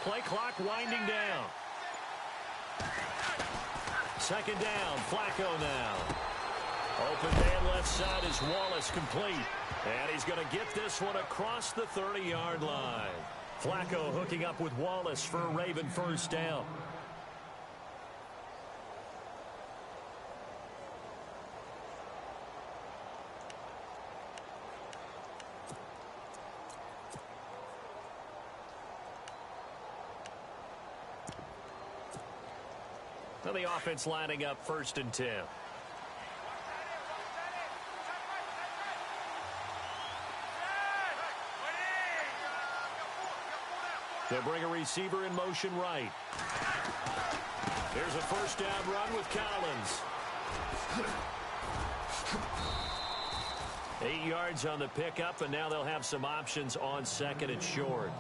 Play clock winding down. Second down, Flacco now. Open man left side is Wallace complete. And he's going to get this one across the 30-yard line. Flacco hooking up with Wallace for a Raven first down. Now the offense lining up 1st and 10. They'll bring a receiver in motion right. Here's a first down run with Collins. 8 yards on the pickup, and now they'll have some options on 2nd and short.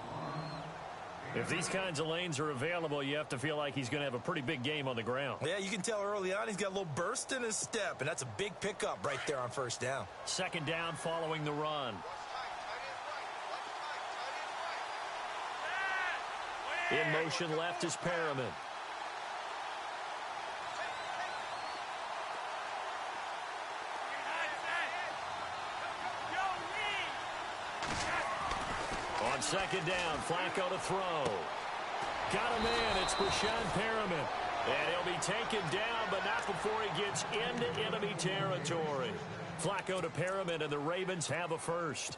If these kinds of lanes are available, you have to feel like he's going to have a pretty big game on the ground. Yeah, you can tell early on he's got a little burst in his step, and that's a big pickup right there on 1st down. 2nd down following the run. In motion left is Perriman. On 2nd down, Flacco to throw. Got a man, it's Brashad Perriman. And he'll be taken down, but not before he gets into enemy territory. Flacco to Perriman, and the Ravens have a first.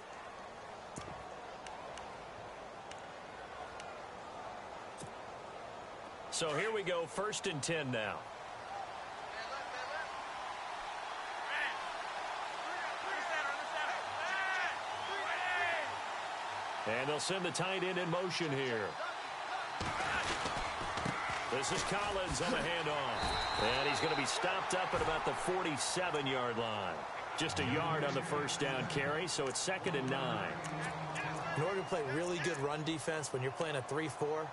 So here we go, 1st and 10 now. And they'll send the tight end in motion here. This is Collins on the handoff. And he's going to be stopped up at about the 47-yard line. Just a yard on the first down carry, so it's 2nd and 9. In order to play really good run defense when you're playing a 3-4,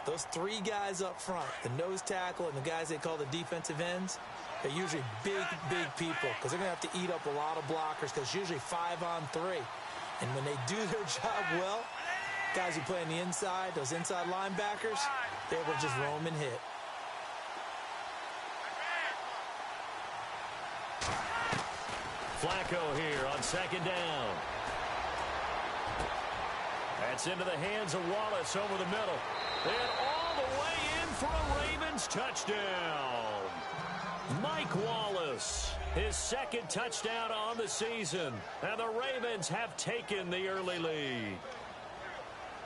those 3 guys up front, the nose tackle and the guys they call the defensive ends, they're usually big people because they're going to have to eat up a lot of blockers because usually 5 on 3. And when they do their job well, guys who play on the inside, those inside linebackers, they're able to just roam and hit. Flacco here on 2nd down. That's into the hands of Wallace over the middle. And all the way in for a Ravens touchdown. Mike Wallace, his 2nd touchdown on the season. And the Ravens have taken the early lead.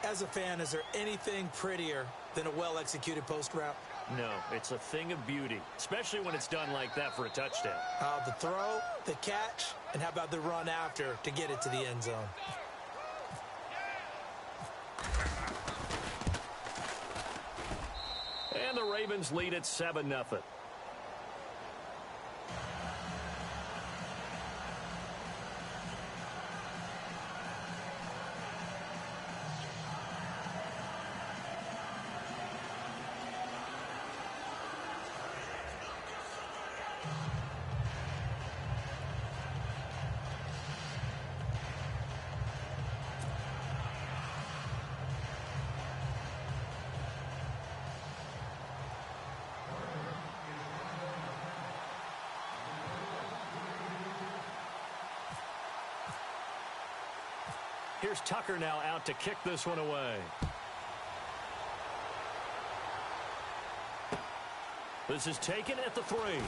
As a fan, is there anything prettier than a well-executed post route? No, it's a thing of beauty, especially when it's done like that for a touchdown. The throw, the catch, and how about the run after to get it to the end zone? And the Ravens lead at 7-0. Here's Tucker now out to kick this one away. This is taken at the 3. And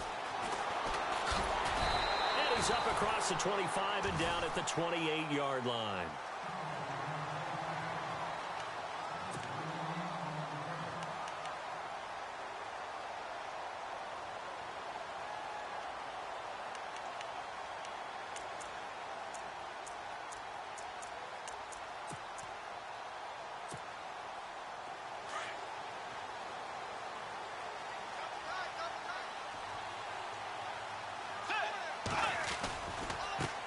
he's up across the 25 and down at the 28-yard line.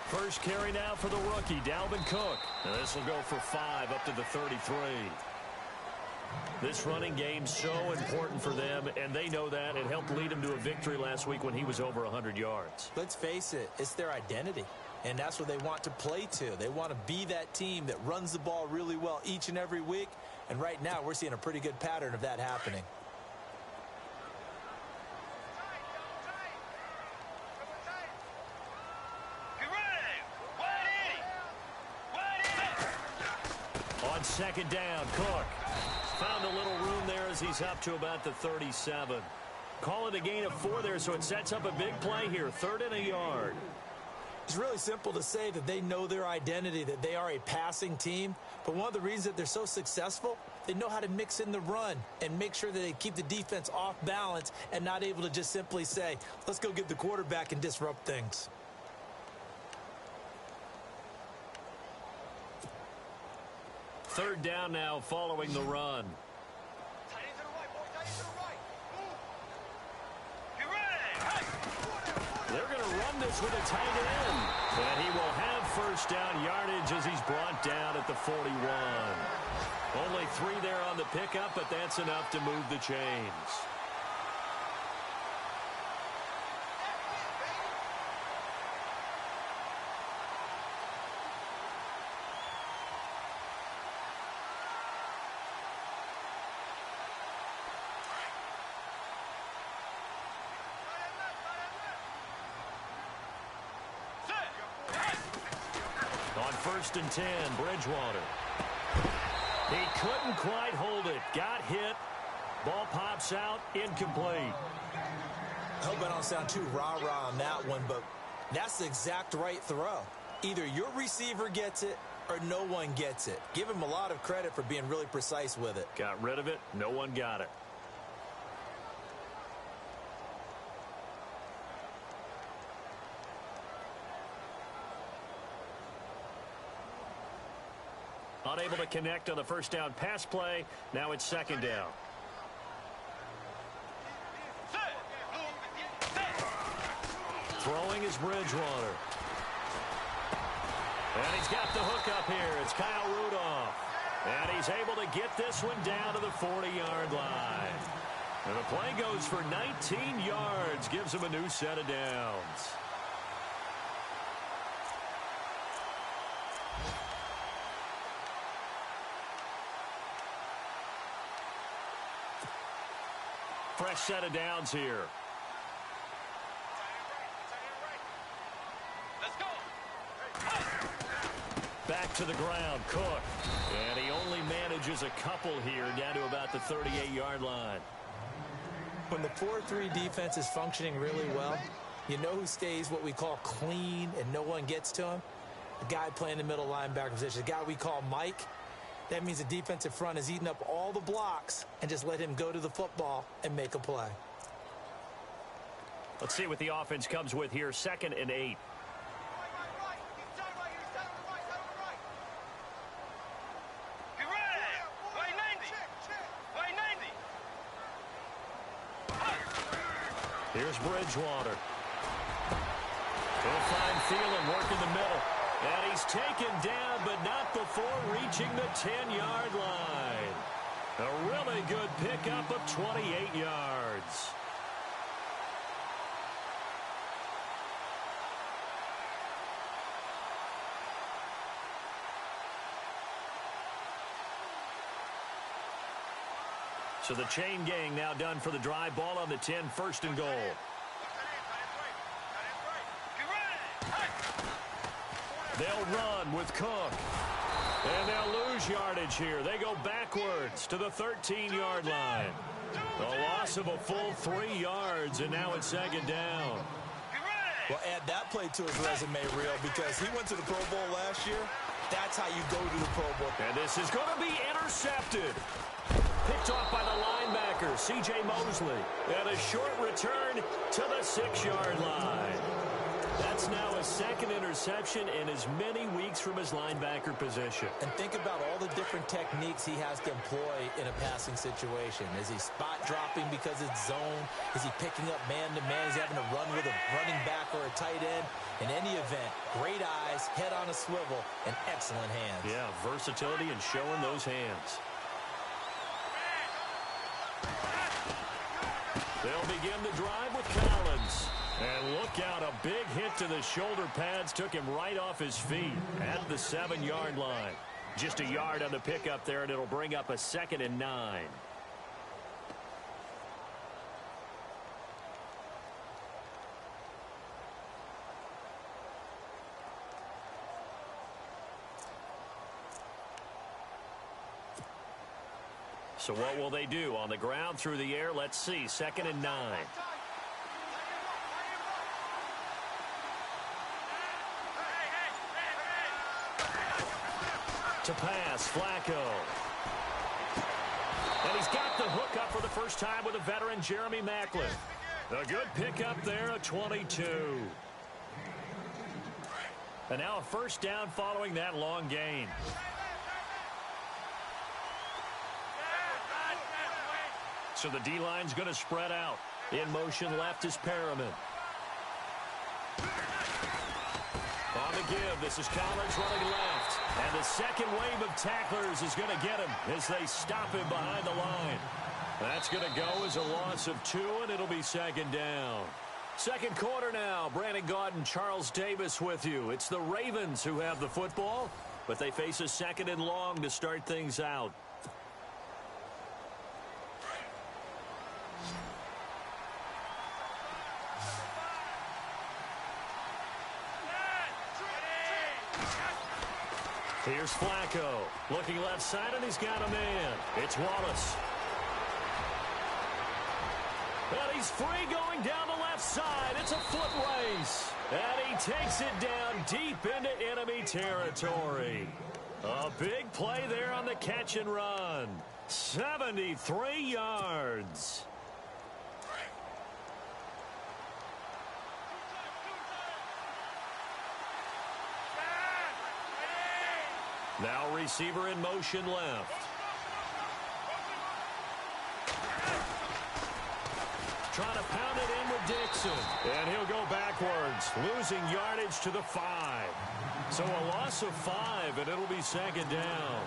First carry now for the rookie, Dalvin Cook. And this will go for 5 up to the 33. This running game's so important for them, and they know that. It helped lead them to a victory last week when he was over 100 yards. Let's face it, it's their identity, and that's what they want to play to. They want to be that team that runs the ball really well each and every week And right now, we're seeing a pretty good pattern of that happening. On second down, Cook found a little room there as he's up to about the 37. Call it a gain of 4 there, so it sets up a big play here. 3rd and a yard. It's really simple to say that they know their identity, that they are a passing team. But one of the reasons that they're so successful, they know how to mix in the run and make sure that they keep the defense off balance and not able to just simply say, let's go get the quarterback and disrupt things. Third down now following the run. They're going to run this with a tight end. And he will have first down yardage as he's brought down at the 41. Only 3 there on the pickup, but that's enough to move the chains. On 1st and 10, Bridgewater. He couldn't quite hold it. Got hit. Ball pops out. Incomplete. I hope I don't sound too rah-rah on that one, but that's the exact right throw. Either your receiver gets it or no one gets it. Give him a lot of credit for being really precise with it. Got rid of it. No one got it. Unable to connect on the first down pass play. Now it's second down. Throwing is Bridgewater. And he's got the hook up here. It's Kyle Rudolph. And he's able to get this one down to the 40-yard line. And the play goes for 19 yards. Gives him a new set of downs. Fresh set of downs here. Let's go. Back to the ground, Cook. And he only manages a couple here down to about the 38-yard line. When the 4-3 defense is functioning really well, you know who stays what we call clean and no one gets to him? The guy playing the middle linebacker position, the guy we call Mike. That means the defensive front is eating up all the blocks and just let him go to the football and make a play. Let's see what the offense comes with here. 2nd and 8. Here's Bridgewater. He'll find Thielen working the middle. And he's taken down, but not before reaching the 10-yard line. A really good pickup of 28 yards. So the chain gang now done for the drive. Ball on the 10, 1st and goal. They'll run with Cook. And they'll lose yardage here. They go backwards to the 13-yard line. A loss of a full 3 yards, and now it's 2nd down. Well, add that play to his resume, Real, because he went to the Pro Bowl last year. That's how you go to the Pro Bowl. And this is going to be intercepted. Picked off by the linebacker, C.J. Mosley. And a short return to the 6-yard line. That's now a 2nd interception in as many weeks from his linebacker position. And think about all the different techniques he has to employ in a passing situation. Is he spot dropping because it's zone? Is he picking up man-to-man? Is he having to run with a running back or a tight end? In any event, great eyes, head on a swivel, and excellent hands. Yeah, versatility and showing those hands. They'll begin the drive with Collins. And look out, a big hit to the shoulder pads took him right off his feet at the 7-yard line. Just a yard on the pickup there, and it'll bring up a 2nd and 9. So what will they do? On the ground, through the air, let's see. 2nd and 9. To pass, Flacco. And he's got the hook up for the first time with a veteran, Jeremy Maclin. A good pickup there, a 22. And now a first down following that long gain. So the D-line's going to spread out. In motion left is Perriman. On the give, this is Collins running left. And the second wave of tacklers is going to get him as they stop him behind the line. That's going to go as a loss of 2, and it'll be 2nd down. Second quarter now. Brandon Gaudin, Charles Davis with you. It's the Ravens who have the football, but they face a 2nd and long to start things out. Here's Flacco. Looking left side, and he's got a man. It's Wallace. And he's free going down the left side. It's a foot race. And he takes it down deep into enemy territory. A big play there on the catch and run. 73 yards. Now receiver in motion left. Trying to pound it in with Dixon. And he'll go backwards, losing yardage to the 5. So a loss of 5, and it'll be 2nd down.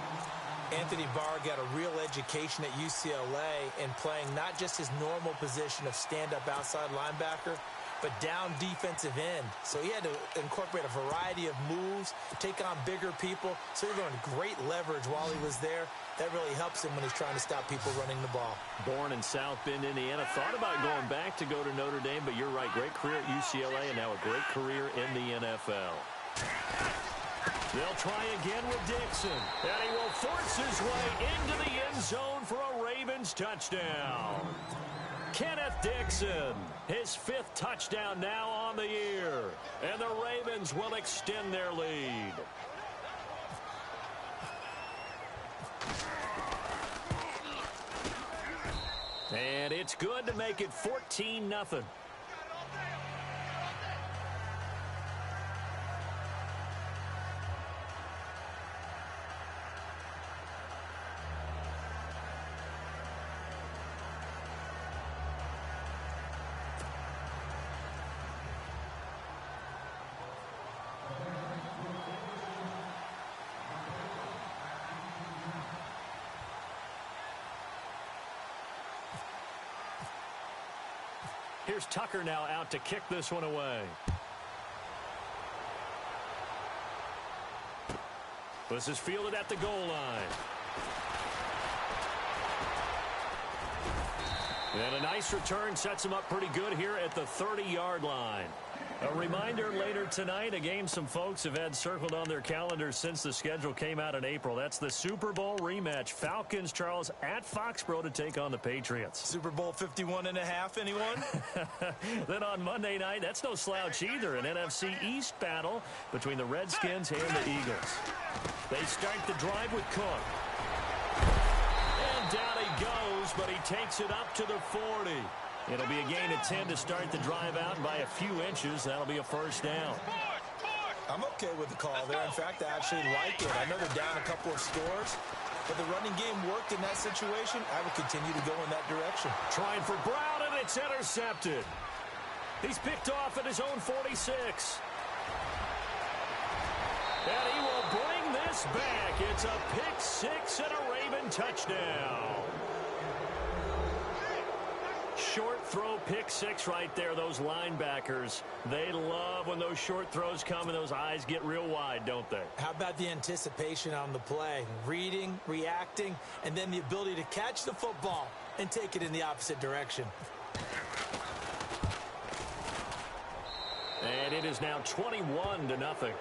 Anthony Barr got a real education at UCLA in playing not just his normal position of stand-up outside linebacker, but down defensive end. So he had to incorporate a variety of moves, take on bigger people. So he learned great leverage while he was there. That really helps him when he's trying to stop people running the ball. Born in South Bend, Indiana. Thought about going back to go to Notre Dame, but you're right. Great career at UCLA and now a great career in the NFL. They'll try again with Dixon. And he will force his way into the end zone for a Ravens touchdown. Kenneth Dixon, his 5th touchdown now on the year. And the Ravens will extend their lead. And it's good to make it 14-0. Here's Tucker now out to kick this one away. This is fielded at the goal line. And a nice return sets him up pretty good here at the 30-yard line. A reminder later tonight, a game some folks have had circled on their calendars since the schedule came out in April. That's the Super Bowl rematch. Falcons, Charles, at Foxborough to take on the Patriots. Super Bowl 51.5, anyone? Then on Monday night, that's no slouch either. An NFC East battle between the Redskins and the Eagles. They start the drive with Cook. And down he goes, but he takes it up to the 40. It'll be a gain of 10 to start the drive out, and by a few inches, that'll be a first down. I'm okay with the call there. In fact, I actually like it. I know they're down a couple of scores, but the running game worked in that situation. I would continue to go in that direction. Trying for Brown, and it's intercepted. He's picked off at his own 46. And he will bring this back. It's a pick 6 and a Raven touchdown. short throw pick six right there. Those linebackers, they love when those short throws come and those eyes get real wide, don't they? How about the anticipation on the play? Reading, reacting, and then the ability to catch the football and take it in the opposite direction. And it is now 21-0.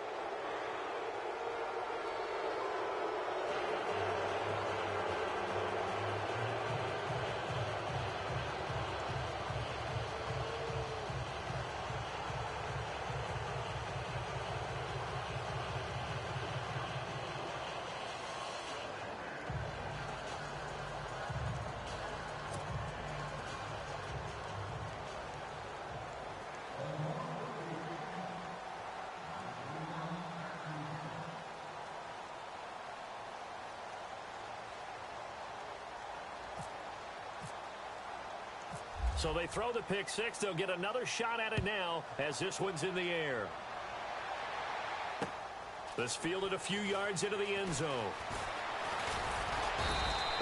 So they throw the pick six. They'll get another shot at it now as this one's in the air. This fielded a few yards into the end zone.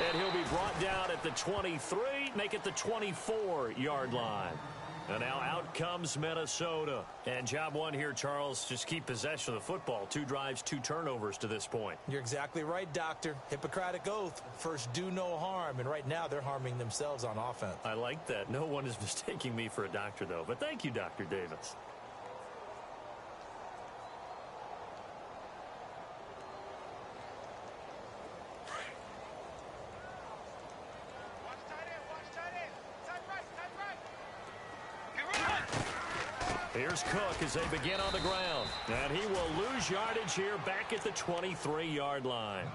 And he'll be brought down at the 23, make it the 24-yard line. And now out comes Minnesota. And job one here, Charles, just keep possession of the football. 2 drives, 2 turnovers to this point. You're exactly right, Doctor. Hippocratic oath. First, do no harm. And right now, they're harming themselves on offense. I like that. No one is mistaking me for a doctor, though. But thank you, Dr. Davis. Here's Cook as they begin on the ground. And he will lose yardage here back at the 23-yard line.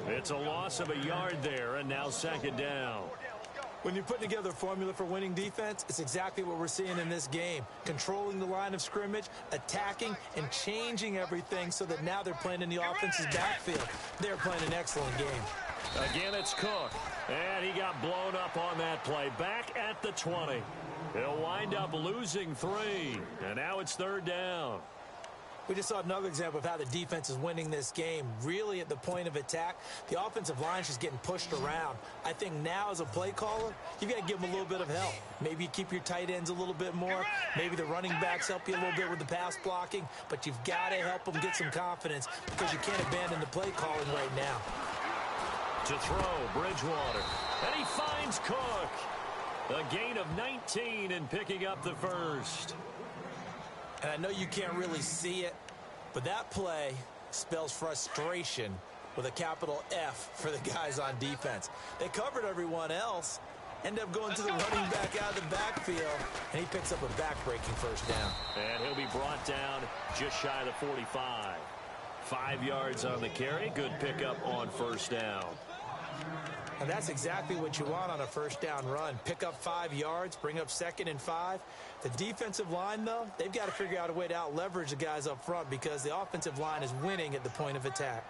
It's a loss of a yard there, and now second down. When you're putting together a formula for winning defense, it's exactly what we're seeing in this game. Controlling the line of scrimmage, attacking, and changing everything so that now they're playing in the offense's backfield. They're playing an excellent game. Again, it's Cook. And he got blown up on that play. Back at the 20. He'll wind up losing 3. And now it's third down. We just saw another example of how the defense is winning this game. Really at the point of attack, the offensive line is just getting pushed around. I think now as a play caller, you've got to give them a little bit of help. Maybe you keep your tight ends a little bit more. Maybe the running backs help you a little bit with the pass blocking. But you've got to help them get some confidence because you can't abandon the play calling right now. To throw, Bridgewater. And he finds Cook. A gain of 19 and picking up the first. And I know you can't really see it, but that play spells frustration with a capital F for the guys on defense. They covered everyone else, end up going to the running back out of the backfield, and he picks up a back-breaking first down. And he'll be brought down just shy of the 45. 5 yards on the carry. Good pickup on first down. And that's exactly what you want on a first down run. Pick up 5 yards, bring up 2nd and 5. The defensive line, though, they've got to figure out a way to out-leverage the guys up front because the offensive line is winning at the point of attack.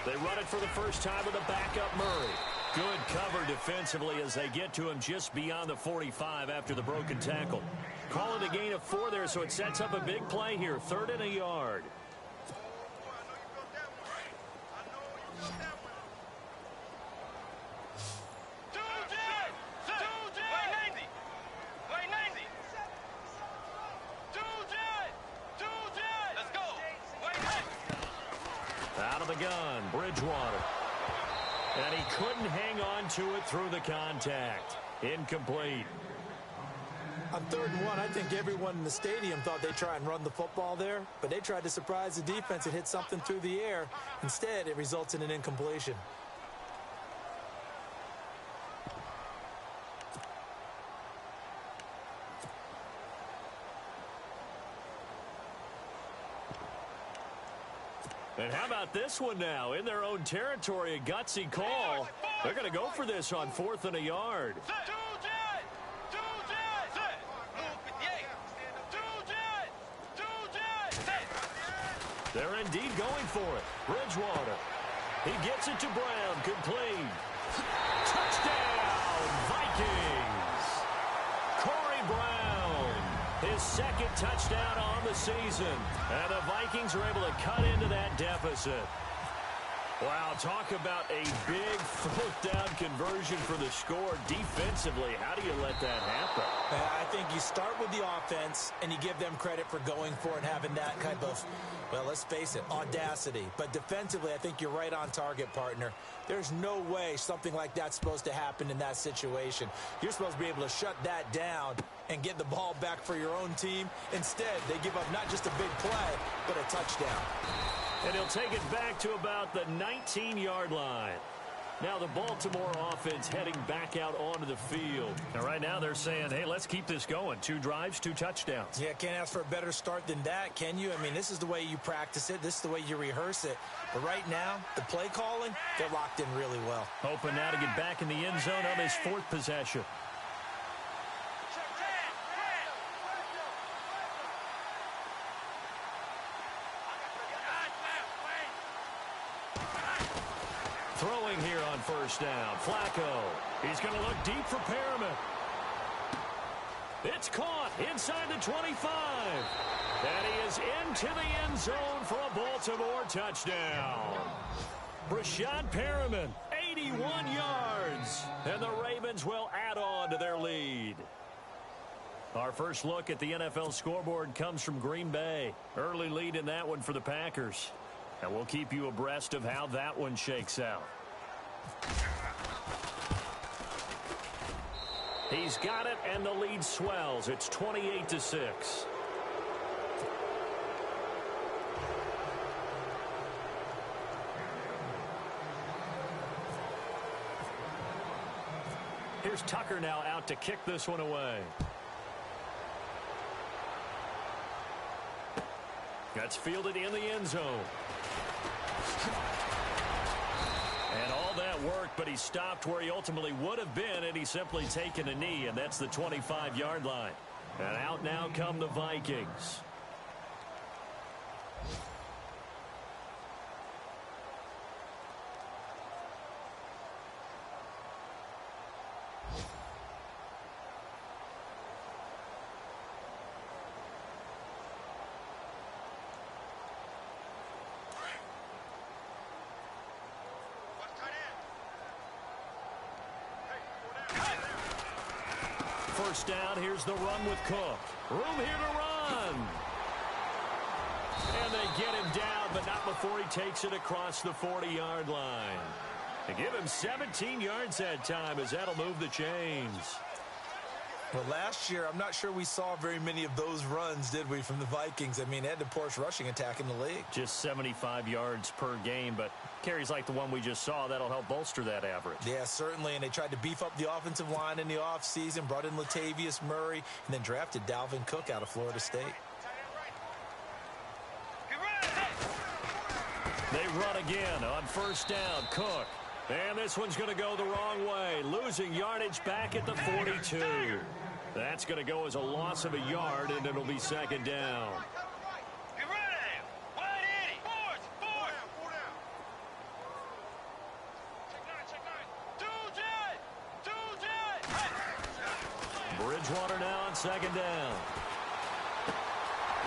They run it for the first time with a backup Murray. Good cover defensively as they get to him just beyond the 45 after the broken tackle. Call it a gain of 4 there, so it sets up a big play here. 3rd and a yard. Out of the gun, Bridgewater. And he couldn't hang on to it through the contact. Incomplete. On 3rd and 1, I think everyone in the stadium thought they'd try and run the football there, but they tried to surprise the defense and hit something through the air. Instead, it results in an incompletion. And how about this one now? In their own territory, a gutsy call. They're going to go for this on 4th and a yard. They're indeed going for it. Bridgewater. He gets it to Brown. Complete. Touchdown, Vikings. Corey Brown. His 2nd touchdown on the season. And the Vikings are able to cut into that deficit. Wow, talk about a big fourth-down conversion for the score. Defensively, how do you let that happen? I think you start with the offense, and you give them credit for going for it and having that type of, well, let's face it, audacity. But defensively, I think you're right on target, partner. There's no way something like that's supposed to happen in that situation. You're supposed to be able to shut that down and get the ball back for your own team. Instead, they give up not just a big play, but a touchdown. And he'll take it back to about the 19-yard line. Now the Baltimore offense heading back out onto the field. And right now they're saying, hey, let's keep this going. 2 drives, 2 touchdowns. Yeah, can't ask for a better start than that, can you? I mean, this is the way you practice it. This is the way you rehearse it. But right now, the play calling, they're locked in really well. Hoping now to get back in the end zone on his 4th possession. Throwing here on first down. Flacco. He's going to look deep for Perriman. It's caught inside the 25. And he is into the end zone for a Baltimore touchdown. Brashad Perriman, 81 yards. And the Ravens will add on to their lead. Our first look at the NFL scoreboard comes from Green Bay. Early lead in that one for the Packers. And we'll keep you abreast of how that one shakes out. He's got it, and the lead swells. It's 28-6. Here's Tucker now out to kick this one away. That's fielded in the end zone. And all that work, but he stopped where he ultimately would have been, and he's simply taken a knee, and that's the 25-yard line. And out now come the Vikings. First down, here's the run with Cook. Room here to run. And they get him down, but not before he takes it across the 40-yard line. They give him 17 yards that time, as that'll move the chains. Well, last year, I'm not sure we saw very many of those runs, did we, from the Vikings? I mean, they had the poorest rushing attack in the league. Just 75 yards per game, but carries like the one we just saw, that'll help bolster that average. Yeah, certainly, and they tried to beef up the offensive line in the offseason, brought in Latavius Murray, and then drafted Dalvin Cook out of Florida State. They run again on first down. Cook. And this one's going to go the wrong way. Losing yardage back at the 42. That's going to go as a loss of a yard, and it'll be second down. Get ready! 180! Forward! Check nine! Bridgewater now on second down.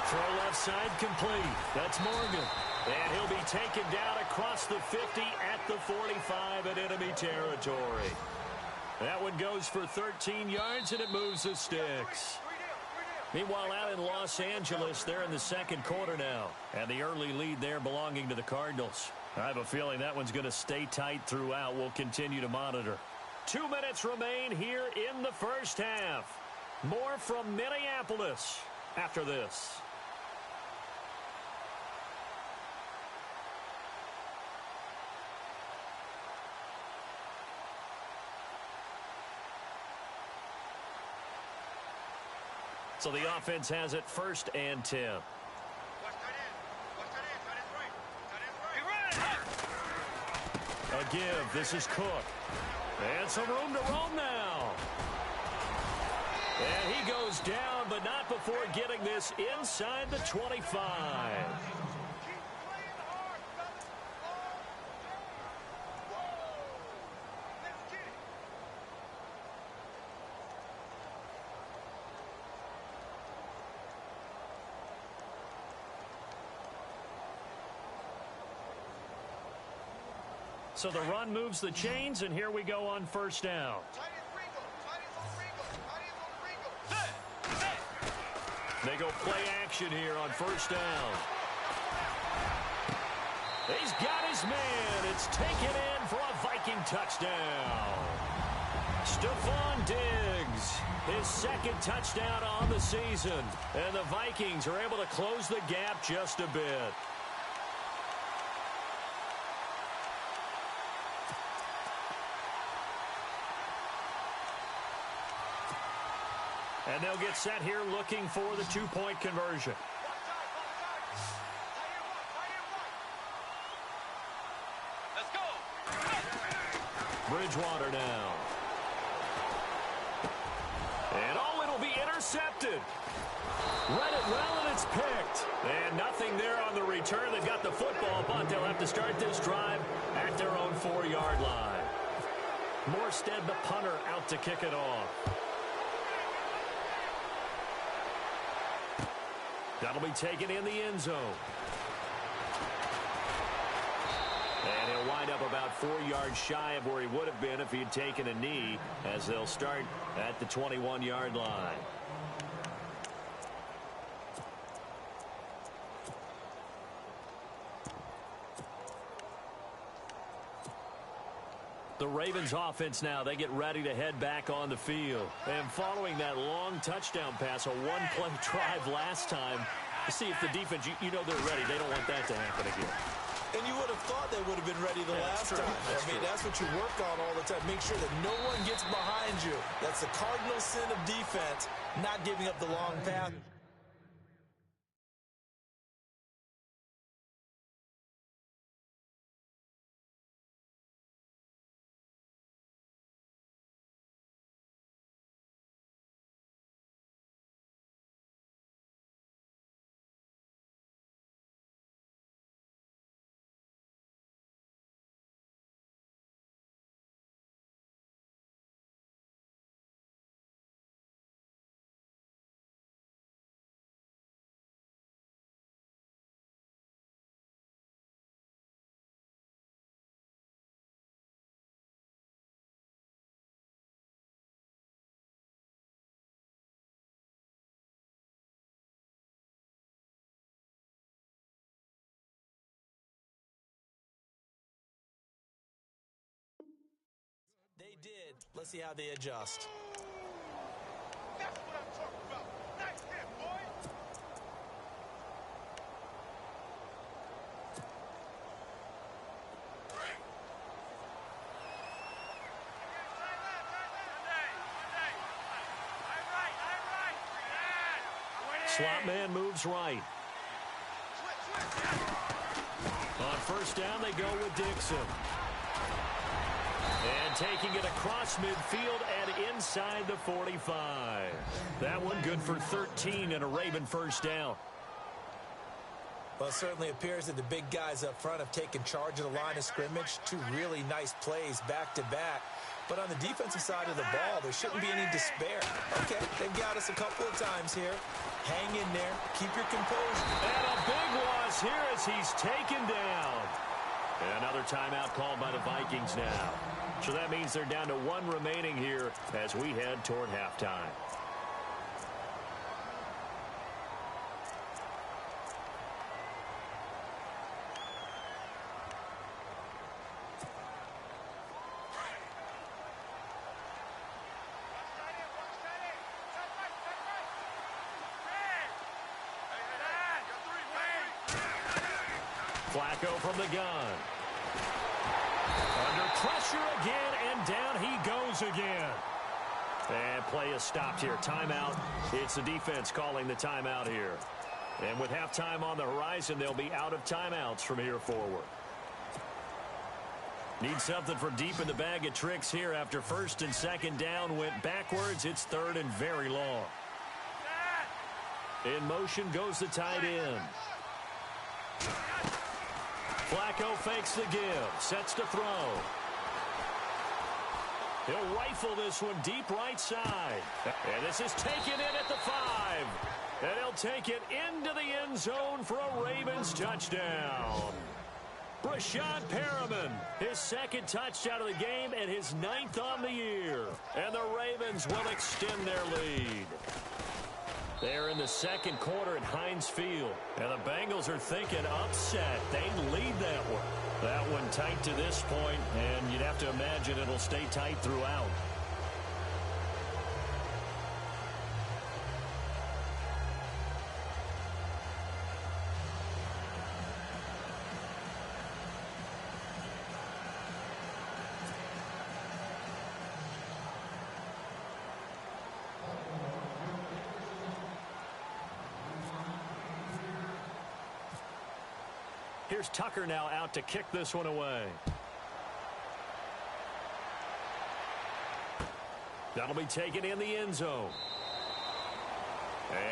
Throw left side complete. That's Morgan. And he'll be taken down across the 50 at the 45 in enemy territory. That one goes for 13 yards, and it moves the sticks. Meanwhile, out in Los Angeles, they're in the second quarter now. And the early lead there belonging to the Cardinals. I have a feeling that one's going to stay tight throughout. We'll continue to monitor. 2 minutes remain here in the first half. More from Minneapolis after this. So the offense has it 1st and 10. A give. This is Cook. And some room to roam now. And he goes down, but not before getting this inside the 25. So the run moves the chains, and here we go on first down. They go play action here on first down. He's got his man. It's taken in for a Viking touchdown. Stephon Diggs, his second touchdown on the season. And the Vikings are able to close the gap just a bit. And they'll get set here looking for the two-point conversion. Let's go. Bridgewater now. And oh, it'll be intercepted. Read it well, and it's picked. And nothing there on the return. They've got the football, but they'll have to start this drive at their own 4-yard line. Morstead, the punter, out to kick it off. That'll be taken in the end zone. And he'll wind up about 4 yards shy of where he would have been if he'd taken a knee, as they'll start at the 21-yard line. The Ravens offense now, they get ready to head back on the field. And following that long touchdown pass, a one-play drive last time, to see if the defense, you know they're ready. They don't want that to happen again. And you would have thought they would have been ready the last time. That's what you work on all the time. Make sure that no one gets behind you. That's the cardinal sin of defense, not giving up the long pass. They did. Let's see how they adjust. That's what I'm talking about. Nice hit, boy. Slot man moves right. On first down, they go with Dixon. And taking it across midfield and inside the 45. That one good for 13 and a Raven first down. Well, it certainly appears that the big guys up front have taken charge of the line of scrimmage. 2 really nice plays back-to-back. But on the defensive side of the ball, there shouldn't be any despair. Okay, they've got us a couple of times here. Hang in there. Keep your composure. And a big loss here as he's taken down. And another timeout called by the Vikings now. So that means they're down to 1 remaining here as we head toward halftime. Flacco from the gun. Under pressure again, and down he goes again. And play is stopped here. Timeout. It's the defense calling the timeout here. And with halftime on the horizon, they'll be out of timeouts from here forward. Need something from deep in the bag of tricks here after first and second down went backwards. It's third and very long. In motion goes the tight end. Flacco fakes the give, sets to throw. He'll rifle this one deep right side. And this is taken in at the 5. And he'll take it into the end zone for a Ravens touchdown. Brashad Perriman, his second touchdown of the game and his 9th on the year. And the Ravens will extend their lead. They're in the second quarter at Heinz Field. And the Bengals are thinking upset. They lead that one. That one tight to this point, and you'd have to imagine it'll stay tight throughout. Here's Tucker now out to kick this one away. That'll be taken in the end zone.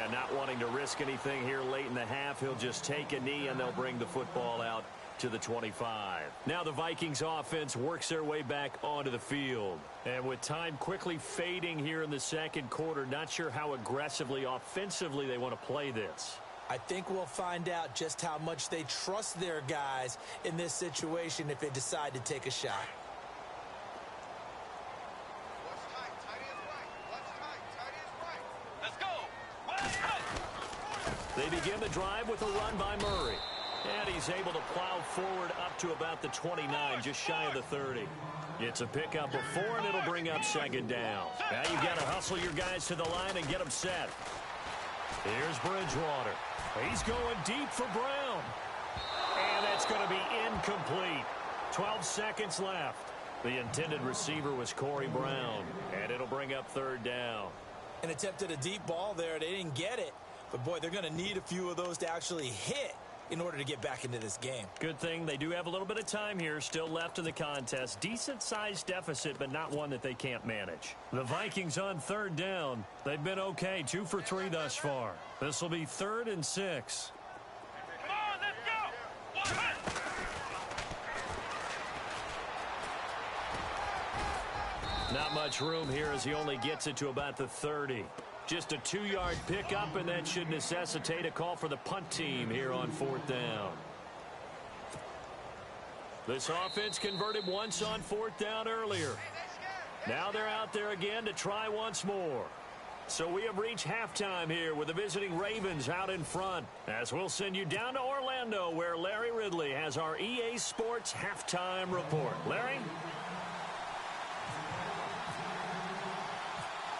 And not wanting to risk anything here late in the half, he'll just take a knee and they'll bring the football out to the 25. Now the Vikings offense works their way back onto the field. And with time quickly fading here in the second quarter, not sure how aggressively, offensively they want to play this. I think we'll find out just how much they trust their guys in this situation if they decide to take a shot. Watch tight. Tight is right. Watch tight. Tight is right. Let's go. They begin the drive with a run by Murray. And he's able to plow forward up to about the 29, just shy of the 30. It's a pickup of 4, and it'll bring up second down. Now you've got to hustle your guys to the line and get them set. Here's Bridgewater. He's going deep for Brown. And that's going to be incomplete. 12 seconds left. The intended receiver was Corey Brown. And it'll bring up third down. And attempted a deep ball there. They didn't get it. But, boy, they're going to need a few of those to actually hit in order to get back into this game. Good thing they do have a little bit of time here still left in the contest. Decent-sized deficit, but not one that they can't manage. The Vikings on third down. They've been okay, 2 for 3 thus far. This will be 3rd and 6. Come on, let's go. Not much room here as he only gets it to about the 30. Just a 2-yard pickup, and that should necessitate a call for the punt team here on 4th down. This offense converted once on 4th down earlier. Now they're out there again to try once more. So we have reached halftime here with the visiting Ravens out in front. As we'll send you down to Orlando where Larry Ridley has our EA Sports halftime report. Larry?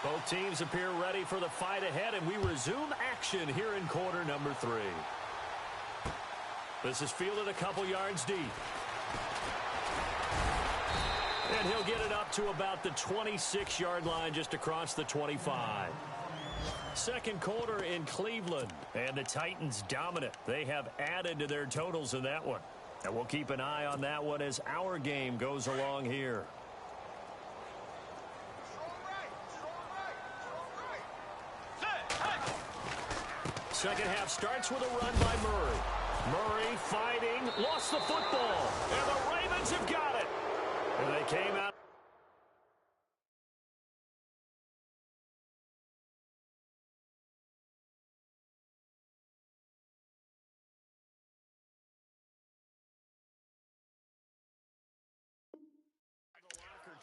Both teams appear ready for the fight ahead, and we resume action here in quarter number 3. This is fielded a couple yards deep. And he'll get it up to about the 26-yard line just across the 25. Second quarter in Cleveland, and the Titans dominant. They have added to their totals in that one. And we'll keep an eye on that one as our game goes along here. Second half starts with a run by Murray. Murray fighting, lost the football, and the Ravens have got it. And they came out.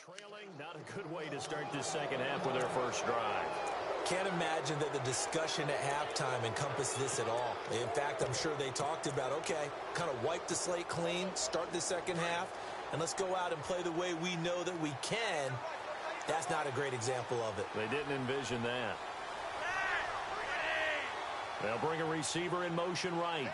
Trailing, not a good way to start this second half with their first drive. Can't imagine that the discussion at halftime encompassed this at all. In fact, I'm sure they talked about, okay, kind of wipe the slate clean, start the second half, and let's go out and play the way we know that we can. That's not a great example of it. They didn't envision that. They'll bring a receiver in motion right.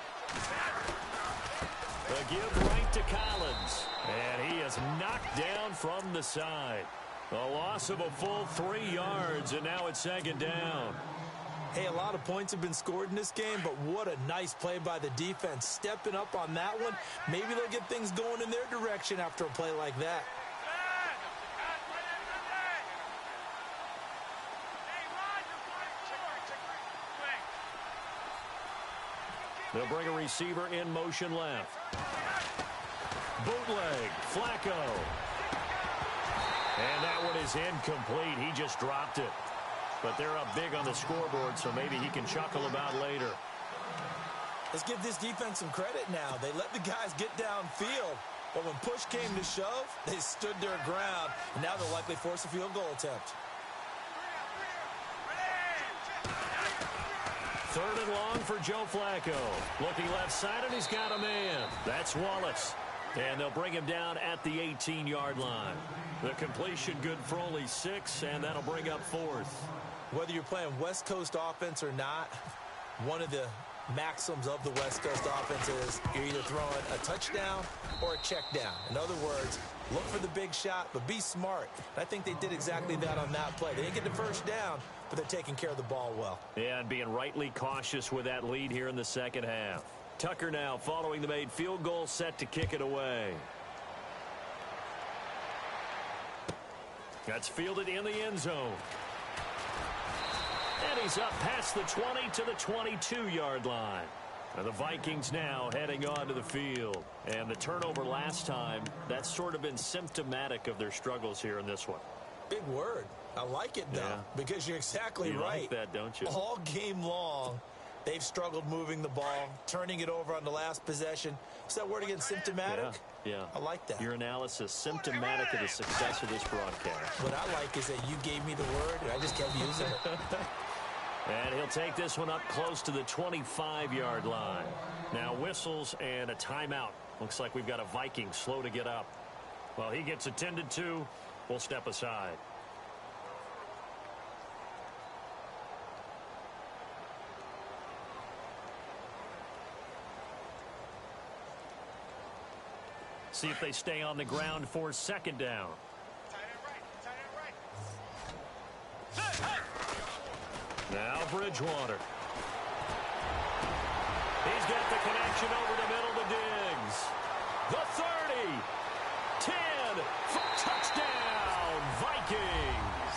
The give right to Collins. And he is knocked down from the side. A loss of a full 3 yards, and now it's second down. Hey, a lot of points have been scored in this game, but what a nice play by the defense. Stepping up on that one, maybe they'll get things going in their direction after a play like that. They'll bring a receiver in motion left. Bootleg, Flacco. And that one is incomplete. He just dropped it. But they're up big on the scoreboard, so maybe he can chuckle about later. Let's give this defense some credit now. They let the guys get downfield, but when push came to shove, they stood their ground, and now they'll likely force a field goal attempt. Third and long for Joe Flacco. Looking left side, and he's got a man. That's Wallace. And they'll bring him down at the 18-yard line. The completion good for only 6, and that'll bring up fourth. Whether you're playing West Coast offense or not, one of the maxims of the West Coast offense is you're either throwing a touchdown or a check down. In other words, look for the big shot, but be smart. And I think they did exactly that on that play. They didn't get the first down, but they're taking care of the ball well. Yeah, and being rightly cautious with that lead here in the second half. Tucker now following the made field goal, set to kick it away. That's fielded in the end zone. And he's up past the 20 to the 22-yard line. And the Vikings now heading onto the field. And the turnover last time, that's sort of been symptomatic of their struggles here in this one. Big word. I like it, though, because you're exactly right. You like that, don't you? All game long, they've struggled moving the ball, turning it over on the last possession. What's that word again, symptomatic? Yeah. I like that. Your analysis, symptomatic of the success of this broadcast. What I like is that you gave me the word, and I just kept using it. And he'll take this one up close to the 25-yard line. Now whistles and a timeout. Looks like we've got a Viking slow to get up. Well, he gets attended to. We'll step aside. See if they stay on the ground for second down. Now Bridgewater. He's got the connection over the middle to Diggs. The 30. 10. Touchdown, Vikings.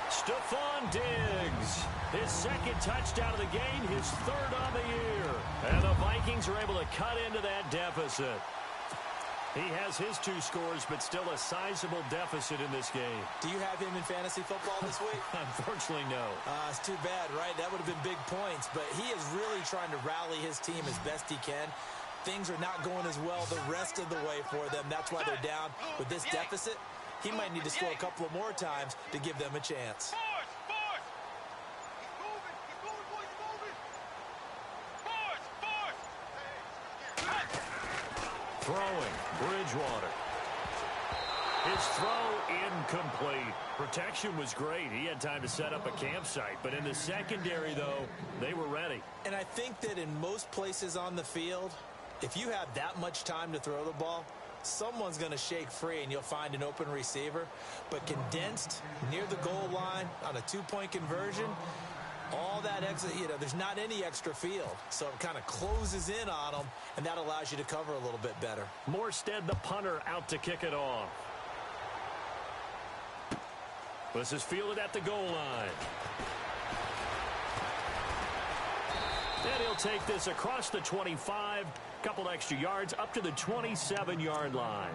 Stephon Diggs. His second touchdown of the game, his third on the year. And the Vikings are able to cut into that deficit. He has his 2 scores, but still a sizable deficit in this game. Do you have him in fantasy football this week? Unfortunately, no. It's too bad, right? That would have been big points, but he is really trying to rally his team as best he can. Things are not going as well the rest of the way for them. That's why they're down with this deficit. He might need to score a couple of more times to give them a chance. Throwing, Bridgewater. His throw incomplete. Protection was great. He had time to set up a campsite. But in the secondary, though, they were ready. And I think that in most places on the field, if you have that much time to throw the ball, someone's going to shake free and you'll find an open receiver. But condensed near the goal line on a 2-point conversion, all that extra, there's not any extra field. So it kind of closes in on them, and that allows you to cover a little bit better. Morstead, the punter, out to kick it off. This is fielded at the goal line. And he'll take this across the 25, couple extra yards, up to the 27-yard line.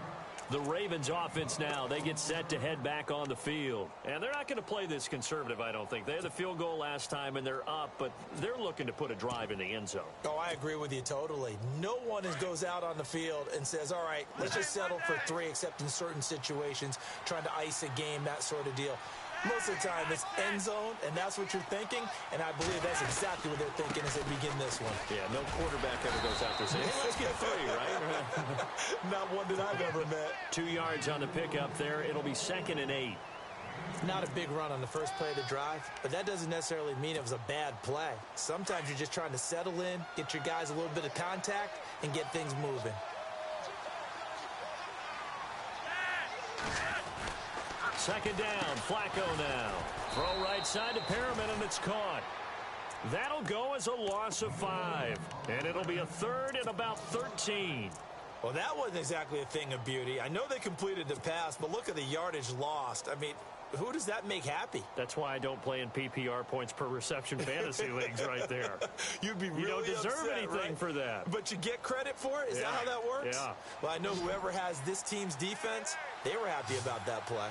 The Ravens offense now, they get set to head back on the field. And they're not going to play this conservative, I don't think. They had the field goal last time, and they're up, but they're looking to put a drive in the end zone. Oh, I agree with you totally. No one goes out on the field and says, all right, let's just settle for 3, except in certain situations, trying to ice a game, that sort of deal. Most of the time, it's end zone, and that's what you're thinking, and I believe that's exactly what they're thinking as they begin this one. Yeah, no quarterback ever goes out there saying, hey, let's get 3, right? Not one that I've ever met. 2 yards on the pickup there. It'll be 2nd and 8. Not a big run on the first play of the drive, but that doesn't necessarily mean it was a bad play. Sometimes you're just trying to settle in, get your guys a little bit of contact, and get things moving. Second down, Flacco now. Throw right side to Perriman, and it's caught. That'll go as a loss of 5. And it'll be a 3rd and about 13. Well, that wasn't exactly a thing of beauty. I know they completed the pass, but look at the yardage lost. I mean, who does that make happy? That's why I don't play in PPR points per reception fantasy leagues right there. You'd be really You don't deserve upset, anything right? for that. But you get credit for it? Is that how that works? Yeah. Well, I know whoever has this team's defense, they were happy about that play.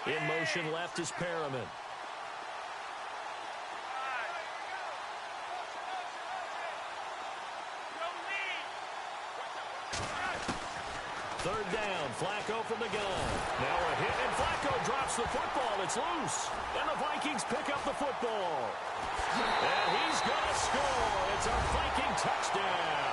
In motion left is Perriman. third down. Flacco from the gun. Now a hit, and Flacco drops the football. It's loose. And the Vikings pick up the football. And he's going to score. It's a Viking touchdown.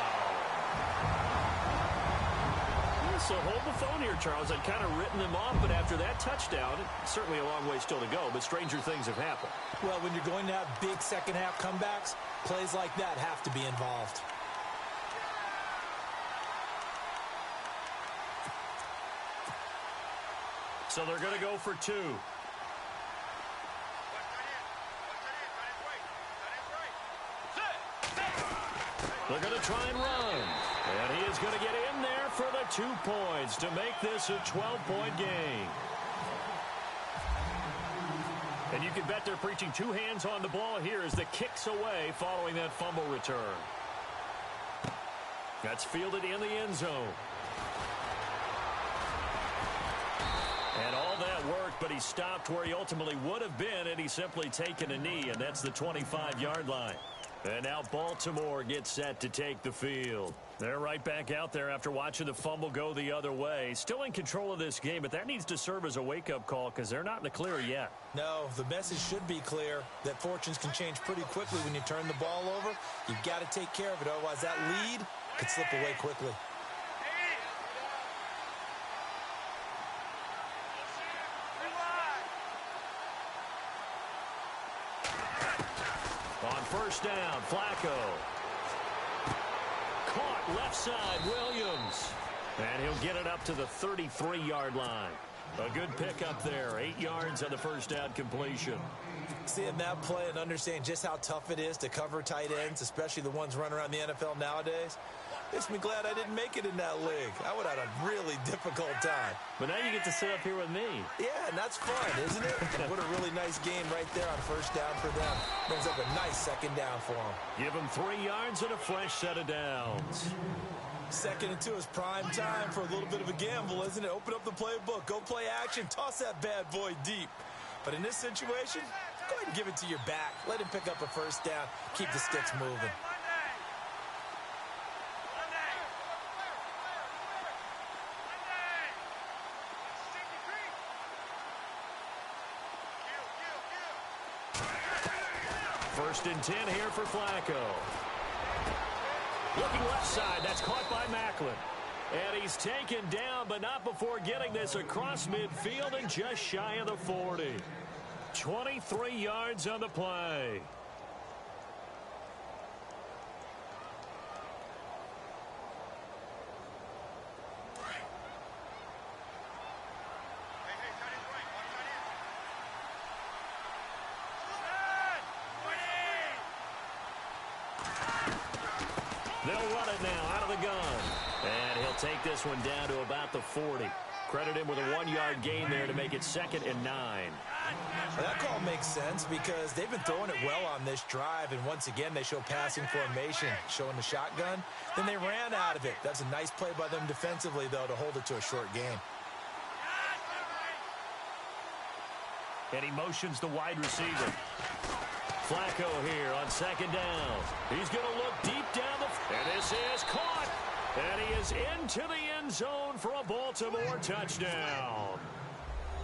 So hold the phone here, Charles. I'd kind of written them off, but after that touchdown, it's certainly a long way still to go, but stranger things have happened. Well, when you're going to have big second-half comebacks, plays like that have to be involved. So they're going to go for two. They're going to try and run. And he is going to get in there for the 2 points to make this a 12-point game. And you can bet they're preaching two hands on the ball here as the kick's away following that fumble return. That's fielded in the end zone. And all that worked, but he stopped where he ultimately would have been had he simply taken a knee, and that's the 25-yard line. And now Baltimore gets set to take the field. They're right back out there after watching the fumble go the other way. Still in control of this game, but that needs to serve as a wake-up call because they're not in the clear yet. No, the message should be clear that fortunes can change pretty quickly when you turn the ball over. You've got to take care of it, otherwise that lead could slip away quickly. On first down, Flacco. Caught left side, Williams. And he'll get it up to the 33-yard line. A good pick up there. 8 yards on the first down completion. Seeing that play and understanding just how tough it is to cover tight ends, especially the ones running around the NFL nowadays, makes me glad I didn't make it in that league. I would have had a really difficult time. But now you get to sit up here with me. Yeah, and that's fun, isn't it? What a really nice game right there on first down for them. Brings up a nice second down for them. Give them 3 yards and a fresh set of downs. 2nd and 2 is prime time for a little bit of a gamble, isn't it? Open up the playbook, go play action, toss that bad boy deep. But in this situation, go ahead and give it to your back. Let him pick up a first down. Keep the sticks moving. First and 10 here for Flacco. Looking left side. That's caught by Macklin. And he's taken down, but not before getting this across midfield and just shy of the 40. 23 yards on the play. They'll run it now out of the gun. And he'll take this one down to about the 40. Credit him with a 1-yard gain there to make it 2nd and 9. Well, that call makes sense because they've been throwing it well on this drive, and once again they show passing formation, showing the shotgun. Then they ran out of it. That's a nice play by them defensively, though, to hold it to a short gain. And he motions the wide receiver. Flacco here on 2nd down. He's going to look deep down the... And this is caught. And he is into the end zone for a Baltimore touchdown.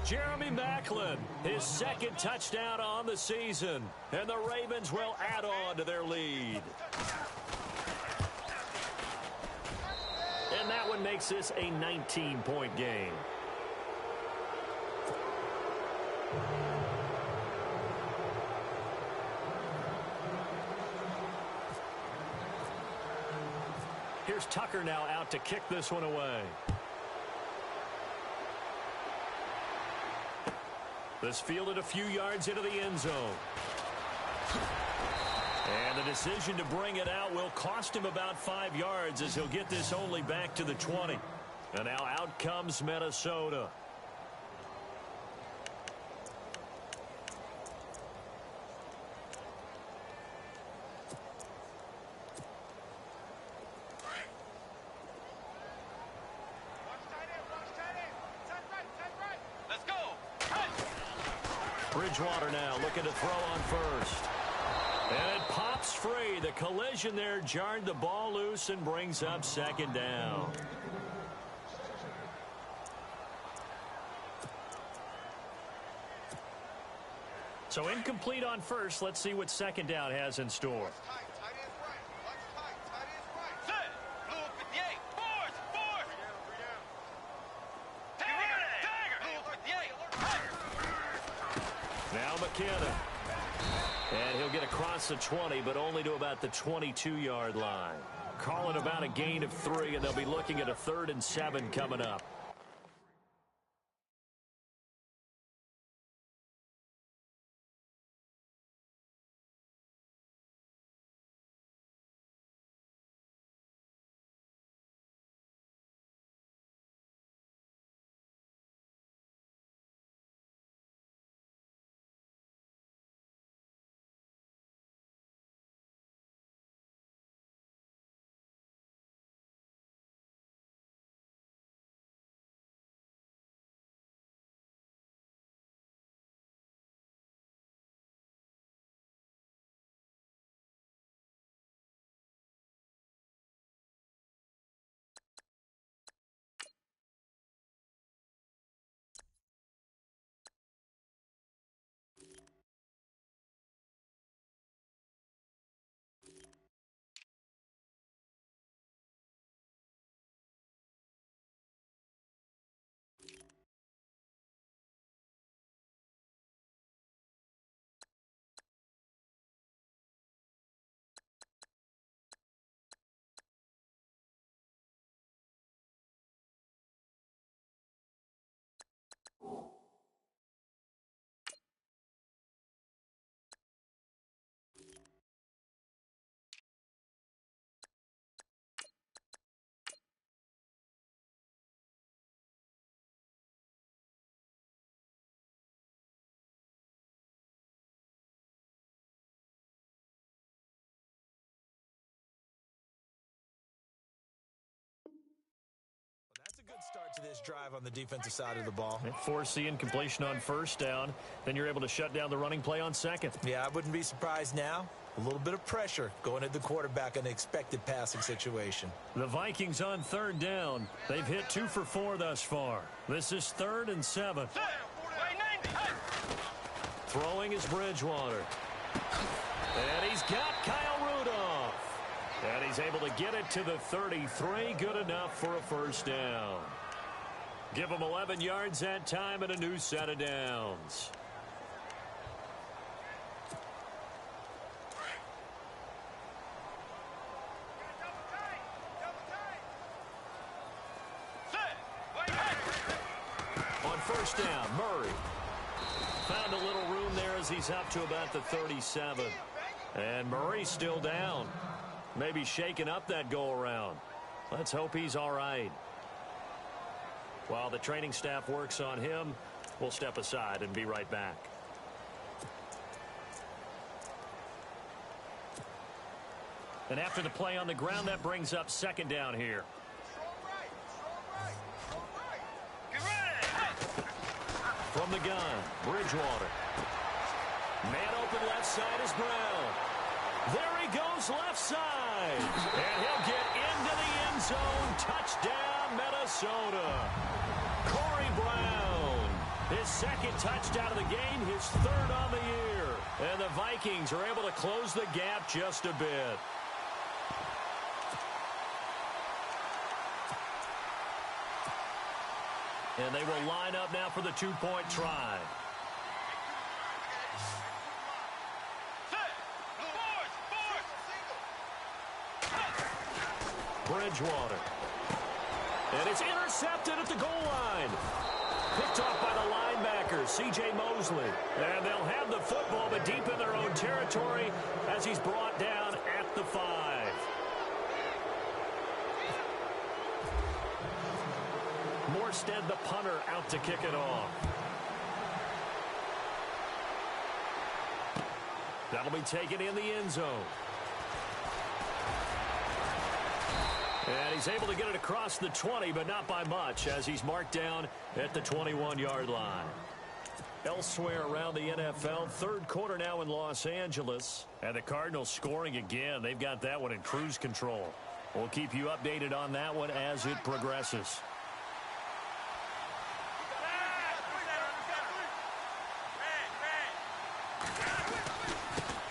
Jeremy Macklin, his 2nd touchdown on the season. And the Ravens will add on to their lead. And that one makes this a 19-point game. Here's Tucker now out to kick this one away. This fielded a few yards into the end zone. And the decision to bring it out will cost him about 5 yards as he'll get this only back to the 20. And now out comes Minnesota. Bridgewater now looking to throw on first. And it pops free. The collision there jarred the ball loose and brings up 2nd down. So incomplete on first. Let's see what second down has in store. Tight, tight ends right. Watch tight, tight ends right. Set. Blue 58. Force, force. Tiger. Now McKenna. And he'll get across the 20, but only to about the 22-yard line. Call it about a gain of 3, and they'll be looking at a 3rd and 7 coming up. That's a good start to this drive on the defensive side of the ball. Force the incompletion on first down. Then you're able to shut down the running play on second. Yeah, I wouldn't be surprised now. A little bit of pressure going at the quarterback in an expected passing situation. The Vikings on 3rd down. They've hit 2 for 4 thus far. This is 3rd and 7. Throwing is Bridgewater. And he's got Kyle Rudolph. And he's able to get it to the 33. Good enough for a first down. Give him 11 yards that time and a new set of downs. On first down, Murray. Found a little room there as he's up to about the 37. And Murray's still down. Maybe shaking up that go-around. Let's hope he's all right. While the training staff works on him, we'll step aside and be right back. And after the play on the ground, that brings up second down here. From the gun, Bridgewater. Man open left side is Brown. There he goes left side. And he'll get into the end zone. Touchdown, Minnesota. Corey Brown. His second touchdown of the game, his 3rd on the year. And the Vikings are able to close the gap just a bit. And they will line up now for the 2-point try. Bridgewater. And it's intercepted at the goal line. Picked off by the linebacker, C.J. Mosley. And they'll have the football, but deep in their own territory as he's brought down at the 5. Morstead, the punter, out to kick it off. That'll be taken in the end zone. And he's able to get it across the 20, but not by much, as he's marked down at the 21-yard line. Elsewhere around the NFL, 3rd quarter now in Los Angeles. And the Cardinals scoring again. They've got that one in cruise control. We'll keep you updated on that one as it progresses.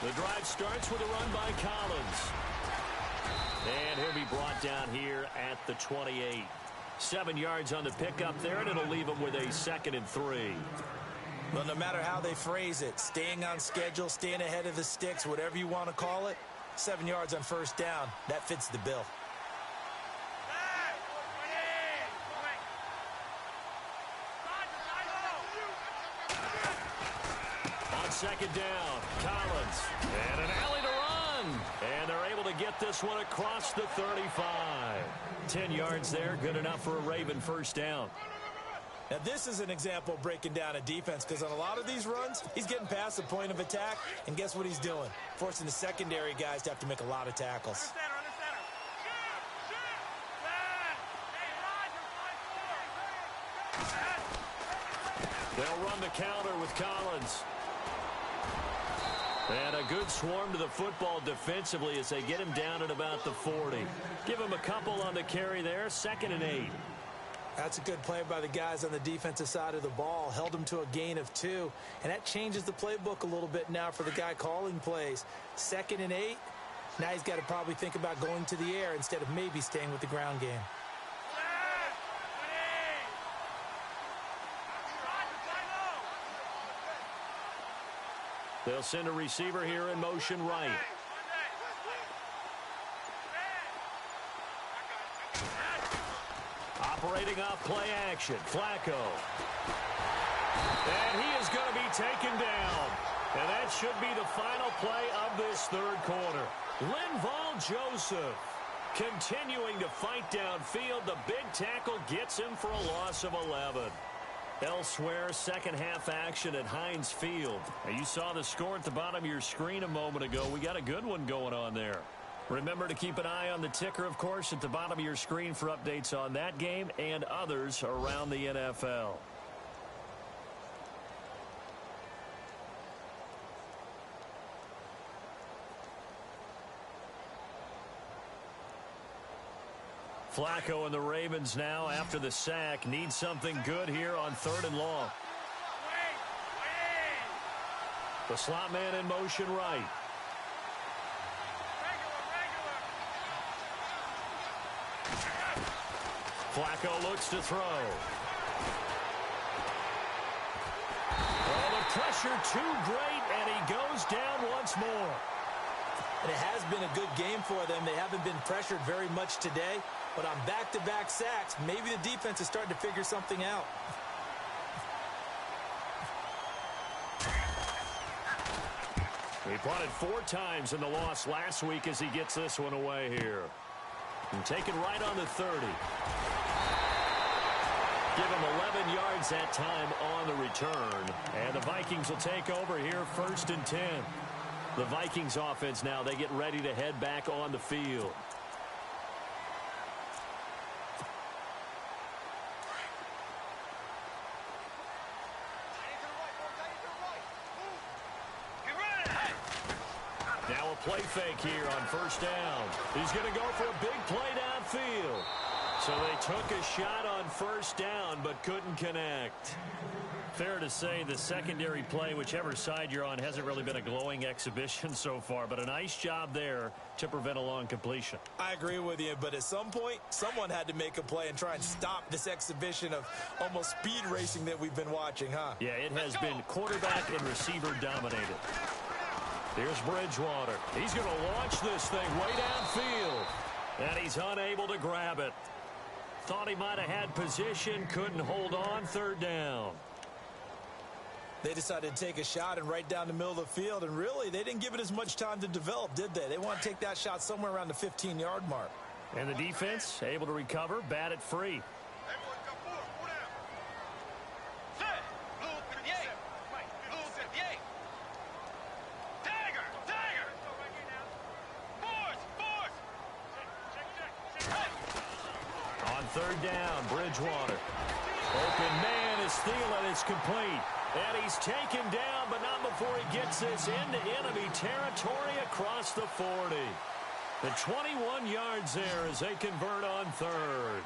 The drive starts with a run by Collins. And he'll be brought down here at the 28. 7 yards on the pickup there, and it'll leave him with a 2nd and 3. Well, no matter how they phrase it, staying on schedule, staying ahead of the sticks, whatever you want to call it, 7 yards on first down, that fits the bill. On 2nd down, Collins. And an alley to run. And they're able to get this one across the 35. 10 yards there, good enough for a Raven first down. Now, this is an example of breaking down a defense, because on a lot of these runs, he's getting past the point of attack, and guess what he's doing? Forcing the secondary guys to have to make a lot of tackles. They'll run the counter with Collins. And a good swarm to the football defensively as they get him down at about the 40. Give him a couple on the carry there, 2nd and 8. That's a good play by the guys on the defensive side of the ball. Held them to a gain of 2. And that changes the playbook a little bit now for the guy calling plays. 2nd and 8. Now he's got to probably think about going to the air instead of maybe staying with the ground game. They'll send a receiver here in motion right. Operating off play action, Flacco. And he is going to be taken down. And that should be the final play of this 3rd quarter. Linval Joseph continuing to fight downfield. The big tackle gets him for a loss of 11. Elsewhere, second half action at Heinz Field. Now, you saw the score at the bottom of your screen a moment ago. We got a good one going on there. Remember to keep an eye on the ticker, of course, at the bottom of your screen for updates on that game and others around the NFL. Flacco and the Ravens now, after the sack, need something good here on 3rd and long. The slot man in motion right. Flacco looks to throw. Oh, the pressure too great, and he goes down once more. And it has been a good game for them. They haven't been pressured very much today. But on back-to-back sacks, maybe the defense is starting to figure something out. He punted 4 times in the loss last week as he gets this one away here. And taken right on the 30. Give him 11 yards that time on the return. And the Vikings will take over here 1st and 10. The Vikings offense now, they get ready to head back on the field. Now a play fake here on 1st down. He's going to go for a big play downfield. So they took a shot on 1st down but couldn't connect. Fair to say the secondary play, whichever side you're on, hasn't really been a glowing exhibition so far, but a nice job there to prevent a long completion. I agree with you, but at some point, someone had to make a play and try and stop this exhibition of almost speed racing that we've been watching, huh? Yeah, it has been quarterback and receiver dominated. Here's Bridgewater. He's going to launch this thing way downfield, and he's unable to grab it. Thought he might have had position, couldn't hold on, 3rd down. They decided to take a shot and right down the middle of the field, and really, they didn't give it as much time to develop, did they? They want to take that shot somewhere around the 15-yard mark. And the defense able to recover, bat it free. On 3rd down, Bridgewater. Open man is Thielen. It's complete. And he's taken down, but not before he gets this into enemy territory across the 40. The 21 yards there as they convert on 3rd.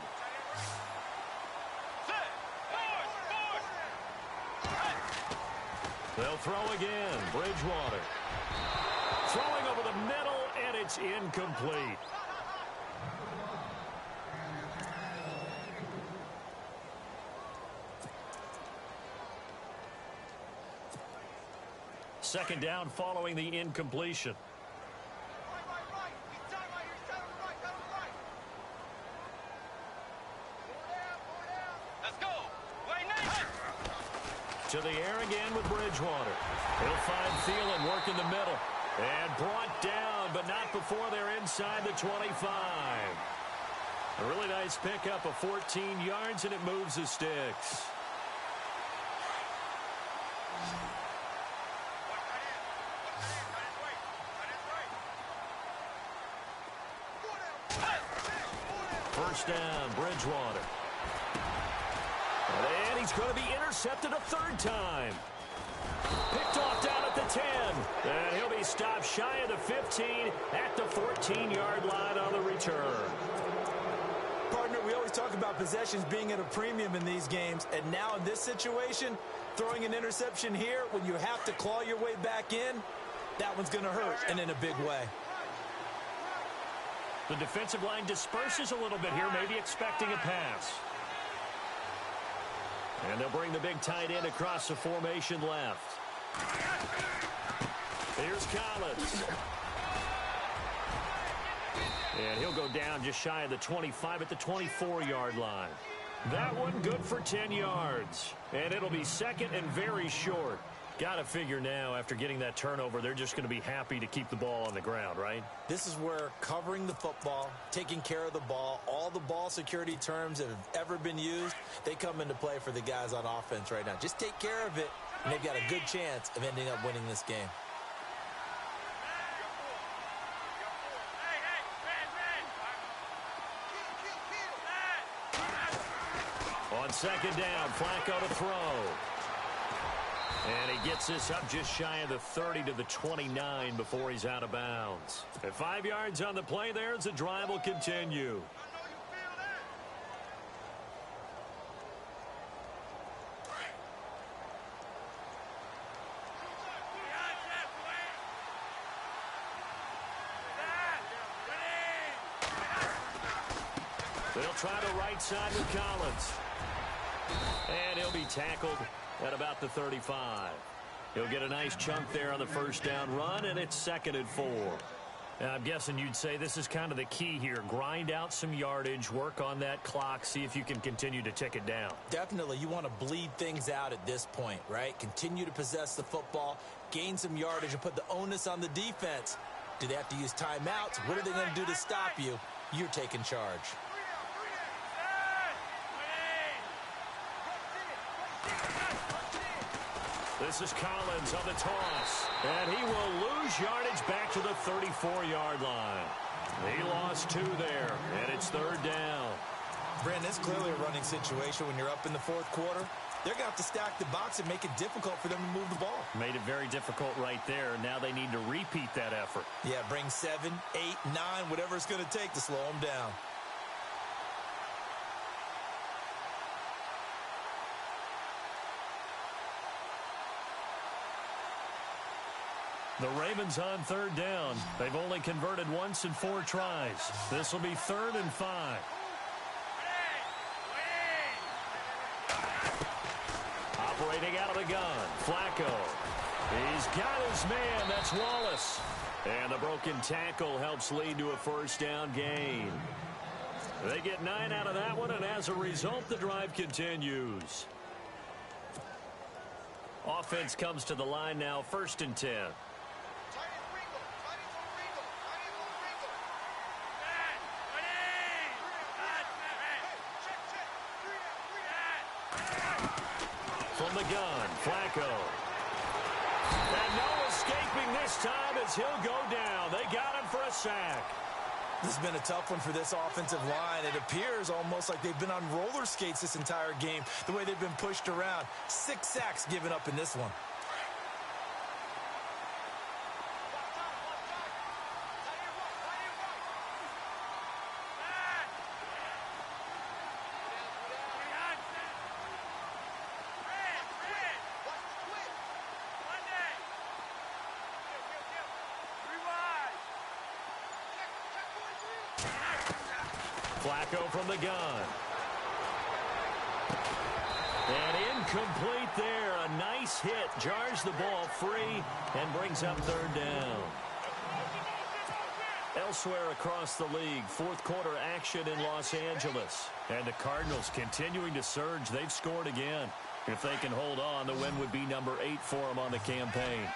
They'll throw again. Bridgewater. it's incomplete. Second down following the incompletion. Right. He's down right here. He's down on the right. Down on the right. Four down. Let's go. Wait, Nate. To the air again with Bridgewater. He'll find Thielen working the middle. And brought down, but not before they're inside the 25. A really nice pickup of 14 yards, and it moves the sticks. First down, Bridgewater. And he's going to be intercepted a third time. Picked off down at the 10. And he'll be stopped shy of the 15 at the 14-yard line on the return. Partner, we always talk about possessions being at a premium in these games. And now in this situation, throwing an interception here when you have to claw your way back in, that one's going to hurt, and in a big way. The defensive line disperses a little bit here, maybe expecting a pass. And they'll bring the big tight end across the formation left. Here's Collins. And he'll go down just shy of the 25 at the 24-yard line. That one good for 10 yards. And it'll be second and very short. Got to figure now, after getting that turnover, they're just going to be happy to keep the ball on the ground, right? This is where covering the football, taking care of the ball, all the ball security terms that have ever been used, they come into play for the guys on offense right now. Just take care of it, and they've got a good chance of ending up winning this game. On second down, Flacco to throw. And he gets this up just shy of the 30 to the 29 before he's out of bounds. At 5 yards on the play there as the drive will continue. They'll try the right side with Collins. And he'll be tackled at about the 35. He'll get a nice chunk there on the first down run, and it's 2nd and 4. Now, I'm guessing you'd say this is kind of the key here. Grind out some yardage, work on that clock, see if you can continue to tick it down. Definitely. You want to bleed things out at this point, right? Continue to possess the football, gain some yardage, and put the onus on the defense. Do they have to use timeouts? What are they going to do to stop you? You're taking charge. This is Collins on the toss. And he will lose yardage back to the 34-yard line. He lost 2 there, and it's 3rd down. Brandon, it's clearly a running situation when you're up in the 4th quarter. They're going to have to stack the box and make it difficult for them to move the ball. Made it very difficult right there. Now they need to repeat that effort. Yeah, bring 7, 8, 9, whatever it's going to take to slow them down. The Ravens on 3rd down. They've only converted once in 4 tries. This will be 3rd and 5. Operating out of the gun, Flacco. He's got his man. That's Wallace. And the broken tackle helps lead to a first down gain. They get 9 out of that one, and as a result, the drive continues. Offense comes to the line now, 1st and 10. From the gun, Flacco. And no escaping this time as he'll go down. They got him for a sack. This has been a tough one for this offensive line. It appears almost like they've been on roller skates this entire game, the way they've been pushed around. 6 sacks given up in this one. Flacco from the gun. And incomplete there. A nice hit. Jars the ball free and brings up third down. Elsewhere across the league, fourth quarter action in Los Angeles. And the Cardinals continuing to surge. They've scored again. If they can hold on, the win would be number 8 for them on the campaign.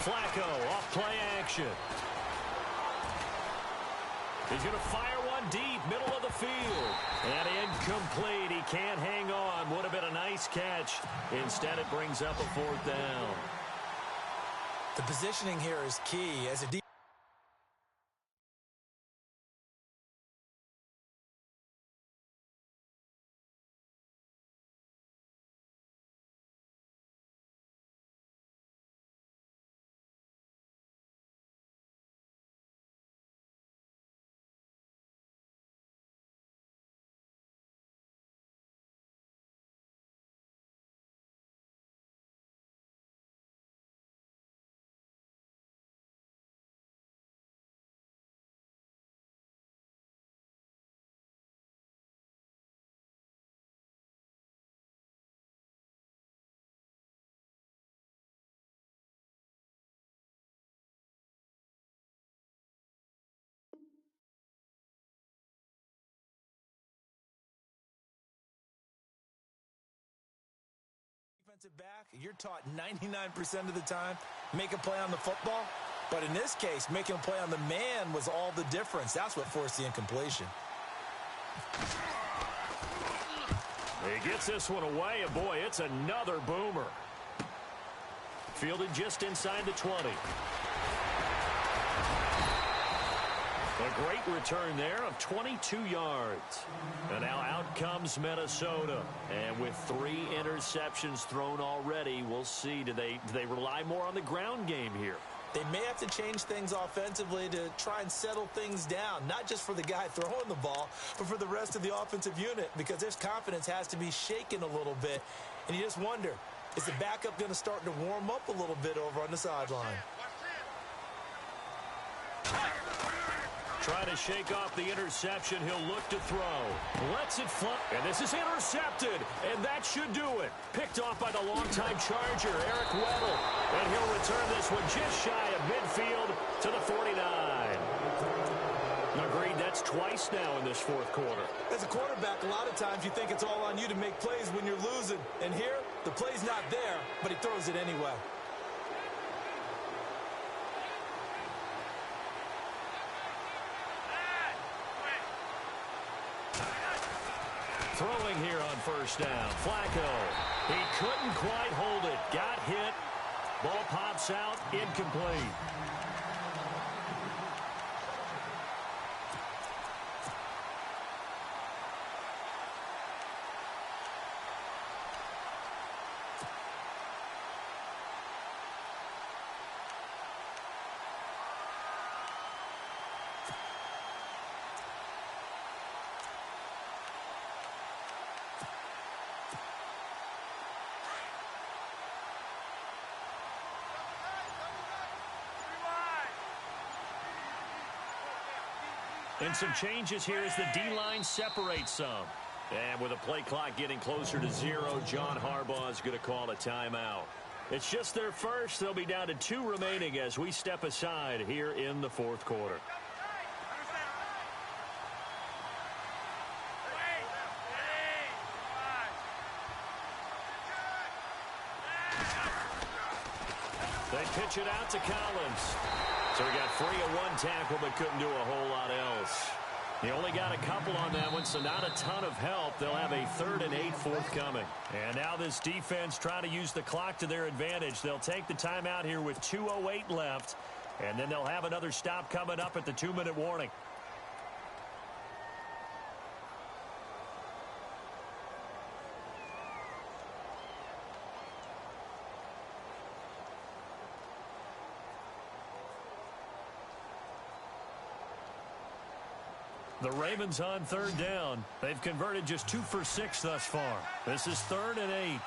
Flacco off play action. He's going to fire one deep, middle of the field. And incomplete. He can't hang on. Would have been a nice catch. Instead, it brings up a fourth down. The positioning here is key. As a defensive back, you're taught 99% of the time, make a play on the football. But in this case, making a play on the man was all the difference. That's what forced the incompletion. He gets this one away, and boy, it's another boomer. Fielded just inside the 20. A great return there of 22 yards. And now out comes Minnesota. And with 3 interceptions thrown already, we'll see. Do they rely more on the ground game here? They may have to change things offensively to try and settle things down, not just for the guy throwing the ball, but for the rest of the offensive unit, because their confidence has to be shaken a little bit. And you just wonder, is the backup going to start to warm up a little bit over on the sideline? Trying to shake off the interception. He'll look to throw. Lets it fly. And this is intercepted. And that should do it. Picked off by the longtime Charger, Eric Weddle. And he'll return this one just shy of midfield to the 49. Agreed, that's twice now in this fourth quarter. As a quarterback, a lot of times you think it's all on you to make plays when you're losing. And here, the play's not there, but he throws it anyway. Throwing here on first down. Flacco. He couldn't quite hold it. Got hit. Ball pops out. Incomplete. And some changes here as the D-line separates some. And with a play clock getting closer to 0, John Harbaugh is going to call a timeout. It's just their first. They'll be down to 2 remaining as we step aside here in the fourth quarter. They pitch it out to Collins. So he got free of 1 tackle but couldn't do a whole lot else. He only got a couple on that one, so not a ton of help. They'll have a 3rd and 8 forthcoming. And now this defense trying to use the clock to their advantage. They'll take the timeout here with 2:08 left, and then they'll have another stop coming up at the 2-minute warning. The Ravens on 3rd down. They've converted just 2 for 6 thus far. This is 3rd and 8.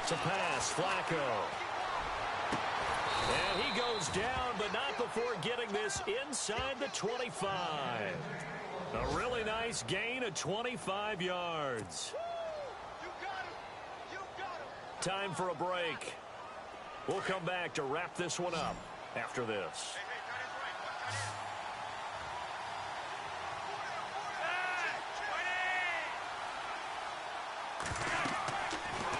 To pass, Flacco. And he goes down, but not before getting this inside the 25. A really nice gain of 25 yards. Time for a break. We'll come back to wrap this one up after this.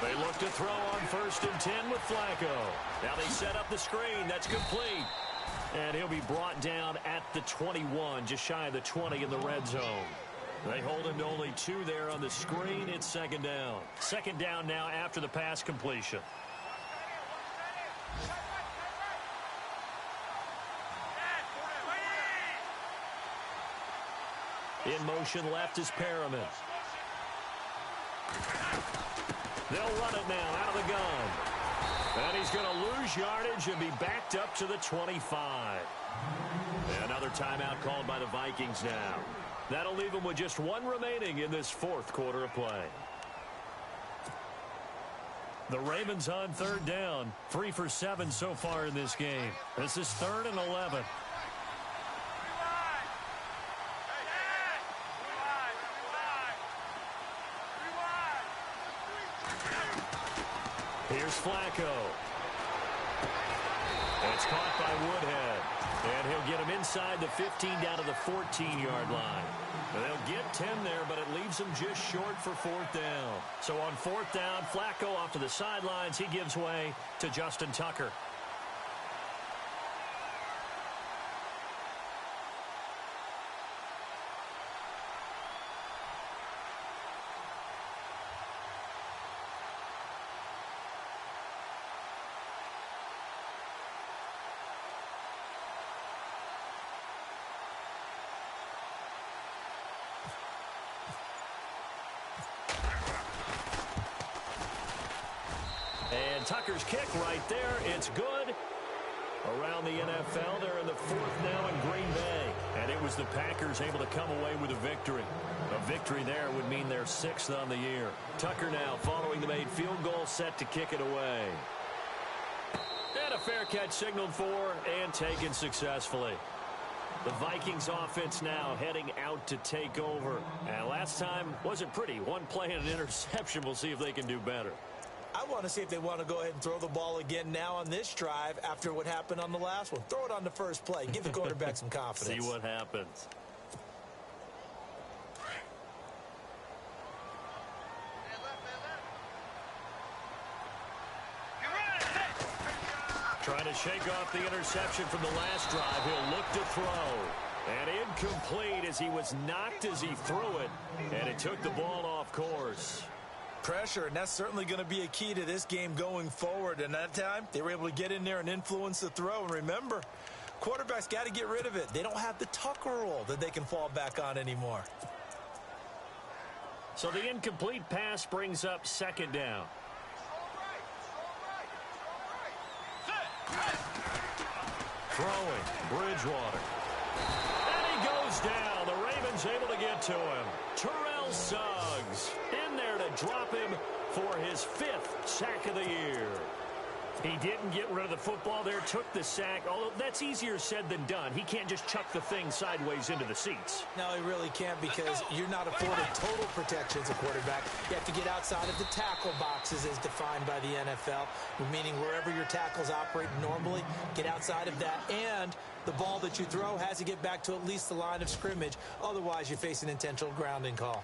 They look to throw on 1st and 10 with Flacco. Now they set up the screen. That's complete. And he'll be brought down at the 21, just shy of the 20 in the red zone. They hold him to only 2 there on the screen. It's 2nd down. 2nd down now after the pass completion. In motion left is Perriman. They'll run it now out of the gun. And he's going to lose yardage and be backed up to the 25. And another timeout called by the Vikings now. That'll leave them with just 1 remaining in this 4th quarter of play. The Ravens on 3rd down. 3 for 7 so far in this game. This is 3rd and 11. Here's Flacco. It's caught by Woodhead. And he'll get him inside the 15 down to the 14-yard line. And they'll get 10 there, but it leaves them just short for 4th down. So on 4th down, Flacco off to the sidelines. He gives way to Justin Tucker. And Tucker's kick right there. It's good. Around the NFL, they're in the 4th now in Green Bay. And it was the Packers able to come away with a victory. A victory there would mean they're 6th on the year. Tucker now following the made field goal, set to kick it away. And a fair catch signaled for and taken successfully. The Vikings offense now heading out to take over. And last time wasn't pretty. 1 play and an interception. We'll see if they can do better. I want to see if they want to go ahead and throw the ball again now on this drive after what happened on the last one. Throw it on the first play. Give the quarterback some confidence. See what happens. Trying to shake off the interception from the last drive. He'll look to throw. And incomplete as he was knocked as he threw it. And it took the ball off course. Pressure, and that's certainly going to be a key to this game going forward. And that time, they were able to get in there and influence the throw. And remember, quarterbacks got to get rid of it. They don't have the Tucker rule that they can fall back on anymore. So the incomplete pass brings up 2nd down. Throwing, Bridgewater. And he goes down. The Ravens able to get to him. Terrell Suggs in there to drop him for his 5th sack of the year. He didn't get rid of the football there, took the sack. Although that's easier said than done. He can't just chuck the thing sideways into the seats. No, he really can't because you're not afforded total protection as a quarterback. You have to get outside of the tackle boxes as defined by the NFL, meaning wherever your tackles operate normally, get outside of that. And the ball that you throw has to get back to at least the line of scrimmage. Otherwise, you face an intentional grounding call.